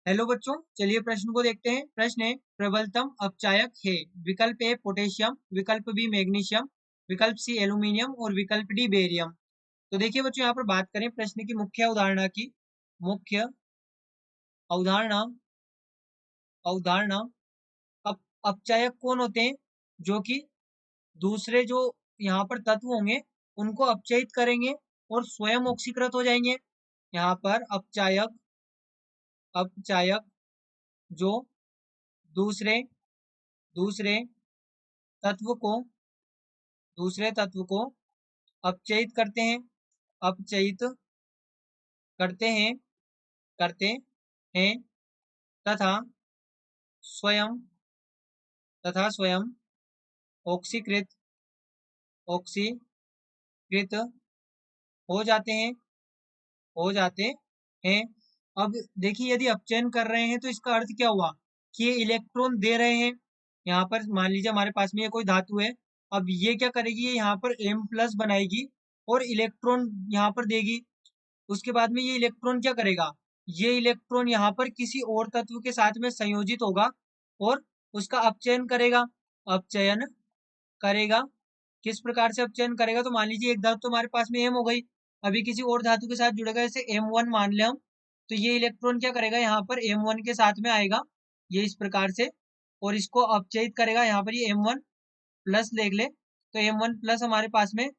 Hello बच्चों, चलिए प्रश्न को देखते हैं। प्रश्न है, प्रबलतम अपचायक है। विकल्प ए पोटेशियम, विकल्प बी मैग्नीशियम, विकल्प सी एल्यूमिनियम और विकल्प डी बेरियम। तो देखिए बच्चों, यहाँ पर बात करें प्रश्न की मुख्य अवधारणा की। मुख्य अवधारणा अवधारणा अपचायक कौन होते हैं? जो कि दूसरे जो यहाँ पर तत्व होंगे उनको अपचयित करेंगे और स्वयं ऑक्सीकृत हो जाएंगे। यहाँ पर अपचायक अपचायक जो दूसरे दूसरे तत्व को अपचयित करते हैं अपचयित करते हैं करते हैं तथा स्वयं स्वयं ऑक्सीकृत ऑक्सीकृत हो जाते हैं हो जाते हैं। अब देखिए, यदि अपचयन कर रहे हैं तो इसका अर्थ क्या हुआ कि ये इलेक्ट्रॉन दे रहे हैं। यहाँ पर मान लीजिए हमारे पास में ये कोई धातु है। अब ये क्या करेगी, ये यहाँ पर M+ बनाएगी और इलेक्ट्रॉन यहाँ पर देगी। उसके बाद में ये इलेक्ट्रॉन क्या करेगा, ये इलेक्ट्रॉन यहाँ पर किसी और तत्व के साथ में संयोजित होगा और उसका अपचयन अपचयन करेगा। किस प्रकार से अपचयन करेगा, तो मान लीजिए एक धातु तो हमारे पास में M हो गई, अभी किसी और धातु के साथ जुड़ेगा, जैसे M1 मान लें हम। तो ये इलेक्ट्रॉन क्या करेगा, यहाँ पर M1 के साथ में आएगा, ये इस प्रकार से, और इसको अपचयित करेगा। यहाँ पर ये M1+ देख ले, तो M1+ हमारे पास में,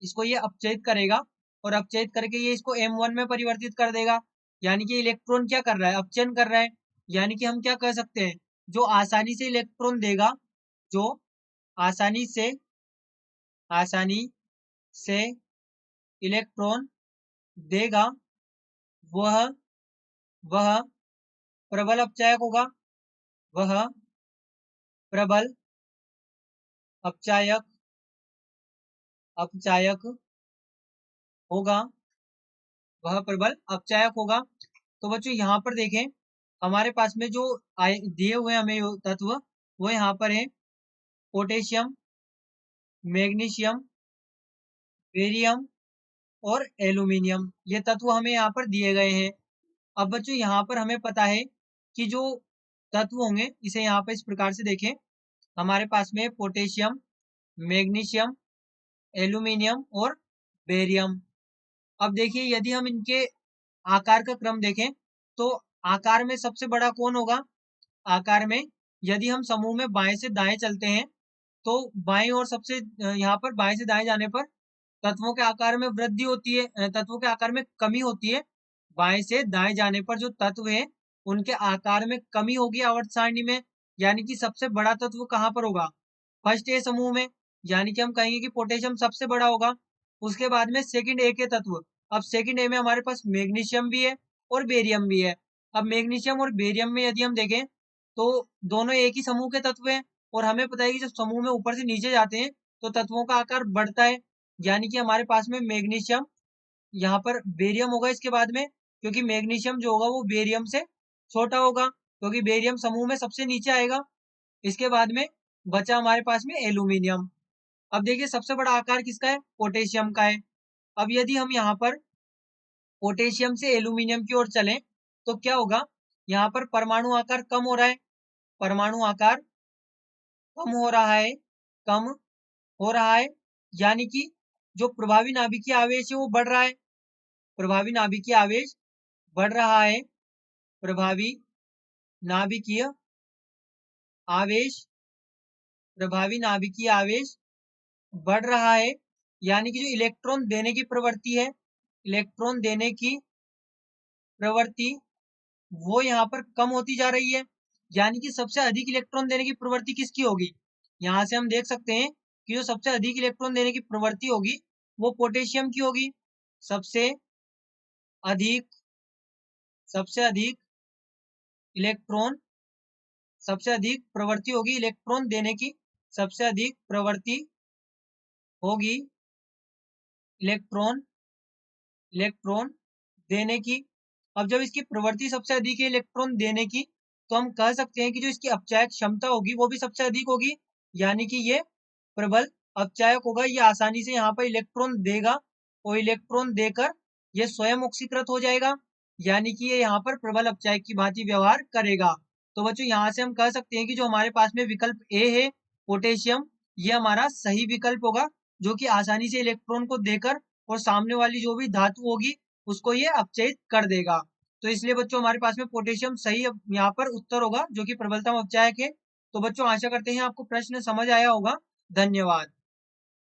इसको ये अपचयित करेगा और अपचयित करके ये इसको M1 में परिवर्तित कर देगा। यानी कि इलेक्ट्रॉन क्या कर रहा है, अपचयन कर रहा है। यानी कि हम क्या कह सकते हैं, जो आसानी से इलेक्ट्रॉन देगा, जो आसानी से इलेक्ट्रॉन देगा, वह वह प्रबल अपचायक होगा। वह प्रबल अपचायक अपचायक होगा वह प्रबल अपचायक होगा। तो बच्चों यहाँ पर देखें, हमारे पास में जो दिए हुए हमें तत्व, वो यहाँ पर है पोटेशियम, मैग्नीशियम, बेरियम और एल्यूमिनियम। ये तत्व हमें यहाँ पर दिए गए हैं। अब बच्चों यहाँ पर हमें पता है कि जो तत्व होंगे, इसे यहाँ पर इस प्रकार से देखें। हमारे पास में पोटेशियम, मैग्नीशियम, एल्यूमिनियम और बेरियम। अब देखिए, यदि हम इनके आकार का क्रम देखें तो आकार में सबसे बड़ा कौन होगा? आकार में यदि हम समूह में बाएं से दाएं चलते हैं तो बाएं और सबसे यहाँ पर बाएं से दाएं जाने पर तत्वों के आकार में वृद्धि होती है, तत्वों के आकार में कमी होती है। बाएं से दाएं जाने पर जो तत्व है उनके आकार में कमी होगी आवर्त सारणी में। यानी कि सबसे बड़ा तत्व कहाँ पर होगा? फर्स्ट ए समूह में। यानी कि हम कहेंगे कि पोटेशियम सबसे बड़ा होगा। उसके बाद में सेकंड ए के तत्व। अब सेकंड ए में हमारे पास मैग्नीशियम भी है और बेरियम भी है। अब मैग्नीशियम और बेरियम में यदि हम देखें तो दोनों एक ही समूह के तत्व हैं, और हमें पता है कि जब समूह में ऊपर से नीचे जाते हैं तो तत्वों का आकार बढ़ता है। यानी कि हमारे पास में मैग्नीशियम, यहाँ पर बेरियम होगा इसके बाद में, क्योंकि मैग्नीशियम जो होगा वो बेरियम से छोटा होगा, क्योंकि बेरियम समूह में सबसे नीचे आएगा। इसके बाद में बचा हमारे पास में एल्यूमिनियम। अब देखिए, सबसे बड़ा आकार किसका है? पोटेशियम का है। अब यदि हम यहाँ पर पोटेशियम से एल्यूमिनियम की ओर चलें तो क्या होगा? यहाँ पर परमाणु आकार कम हो रहा है। परमाणु आकार कम हो रहा है कम हो रहा है। यानी कि जो प्रभावी नाभिकीय आवेश है वो बढ़ रहा है। प्रभावी नाभिकीय आवेश बढ़ रहा है। प्रभावी नाभिकीय आवेश प्रभावी नाभिकीय आवेश बढ़ रहा है। यानी कि जो इलेक्ट्रॉन देने की प्रवृत्ति है, इलेक्ट्रॉन देने की प्रवृत्ति वो यहाँ पर कम होती जा रही है। यानी कि सबसे अधिक इलेक्ट्रॉन देने की प्रवृत्ति किसकी होगी? यहाँ से हम देख सकते हैं कि जो सबसे अधिक इलेक्ट्रॉन देने की प्रवृत्ति होगी वो पोटेशियम की होगी। सबसे अधिक सबसे अधिक इलेक्ट्रॉन सबसे अधिक प्रवृत्ति होगी इलेक्ट्रॉन देने की। सबसे अधिक प्रवृत्ति होगी इलेक्ट्रॉन इलेक्ट्रॉन देने की। अब जब इसकी प्रवृत्ति सबसे अधिक है इलेक्ट्रॉन देने की, तो हम कह सकते हैं कि जो इसकी अपचायक क्षमता होगी वो भी सबसे अधिक होगी। यानी कि ये प्रबल अपचायक होगा। ये आसानी से यहाँ पर इलेक्ट्रॉन देगा और इलेक्ट्रॉन देकर ये स्वयं ऑक्सीकृत हो जाएगा। यानी कि ये यहाँ पर प्रबल अपचायक की भांति व्यवहार करेगा। तो बच्चों यहाँ से हम कह सकते हैं कि जो हमारे पास में विकल्प ए है पोटेशियम, ये हमारा सही विकल्प होगा, जो कि आसानी से इलेक्ट्रॉन को देकर और सामने वाली जो भी धातु होगी उसको ये अपचयित कर देगा। तो इसलिए बच्चों हमारे पास में पोटेशियम सही यहाँ पर उत्तर होगा, जो कि प्रबलतम अपचायक है। तो बच्चों आशा करते हैं आपको प्रश्न समझ आया होगा। धन्यवाद।